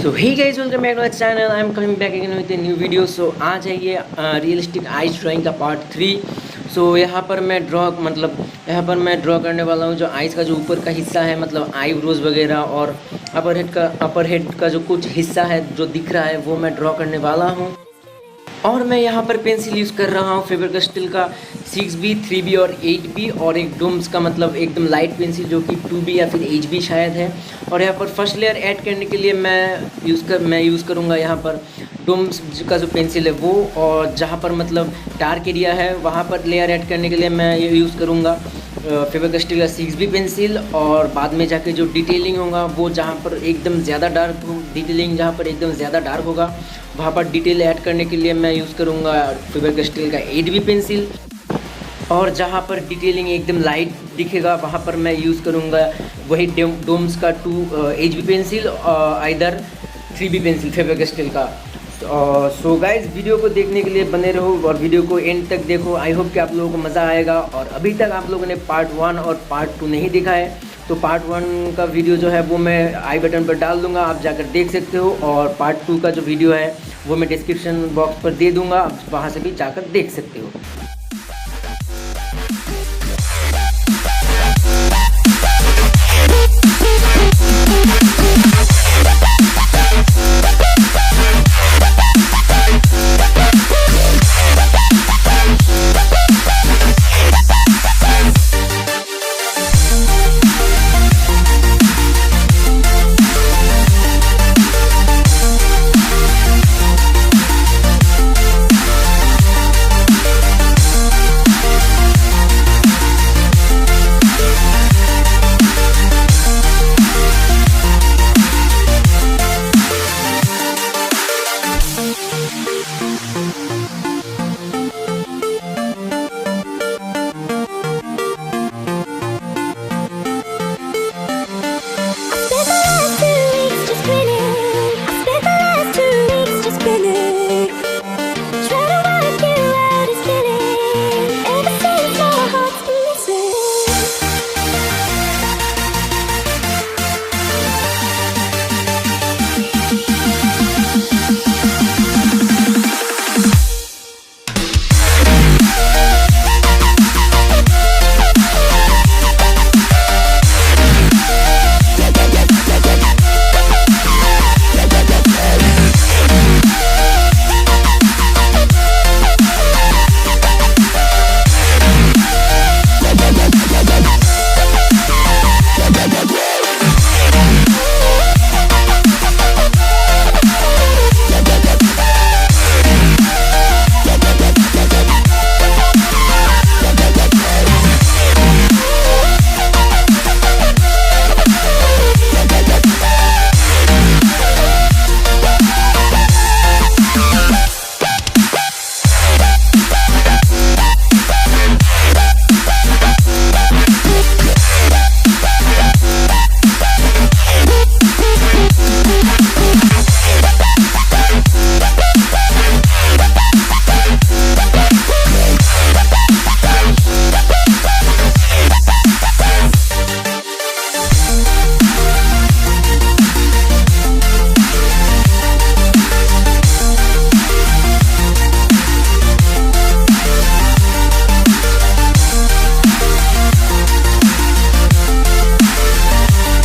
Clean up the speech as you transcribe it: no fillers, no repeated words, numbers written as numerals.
So hey guys, welcome back to our channel. I am coming back again with a new video. So आज है ये realistic ice drawing का part 3। So यहाँ पर मैं draw करने वाला हूँ जो आइस का जो ऊपर का हिस्सा है, मतलब आईब्रोज वगैरह, और अपर हेड का जो कुछ हिस्सा है जो दिख रहा है वो मैं ड्रॉ करने वाला हूँ। और मैं यहाँ पर पेंसिल यूज़ कर रहा हूँ फेबर कैस्टल का 6B, 3B और 8B, और एक डूम्स का मतलब एकदम लाइट पेंसिल जो कि 2B या फिर HB शायद है। और यहाँ पर फर्स्ट लेयर ऐड करने के लिए मैं यूज़ करूँगा यहाँ पर डूम्स का जो पेंसिल है वो, और जहाँ पर मतलब डार्क एरिया है वहाँ पर लेयर ऐड करने के लिए मैं ये यूज़ करूँगा फेबर कैस्टल का 6B पेंसिल। और बाद में जाके जो डिटेलिंग होगा वो जहाँ पर एकदम ज़्यादा डार्क हो, डिटेलिंग जहाँ पर एकदम ज़्यादा डार्क होगा वहाँ पर डिटेल ऐड करने के लिए मैं यूज़ करूँगा फेबर कैस्टल का 8B पेंसिल। और जहाँ पर डिटेलिंग एकदम लाइट दिखेगा वहाँ पर मैं यूज़ करूँगा वही डोम्स का 2HB pencil, either 3B pencil Faber Castell का। सो गाइज, वीडियो को देखने के लिए बने रहो और वीडियो को एंड तक देखो। आई होप कि आप लोगों को मज़ा आएगा। और अभी तक आप लोगों ने पार्ट 1 और पार्ट 2 नहीं देखा है तो पार्ट 1 का वीडियो जो है वो मैं आई बटन पर डाल दूंगा, आप जाकर देख सकते हो। और पार्ट 2 का जो वीडियो है वो मैं डिस्क्रिप्शन बॉक्स पर दे दूंगा, आप वहाँ से भी जाकर देख सकते हो।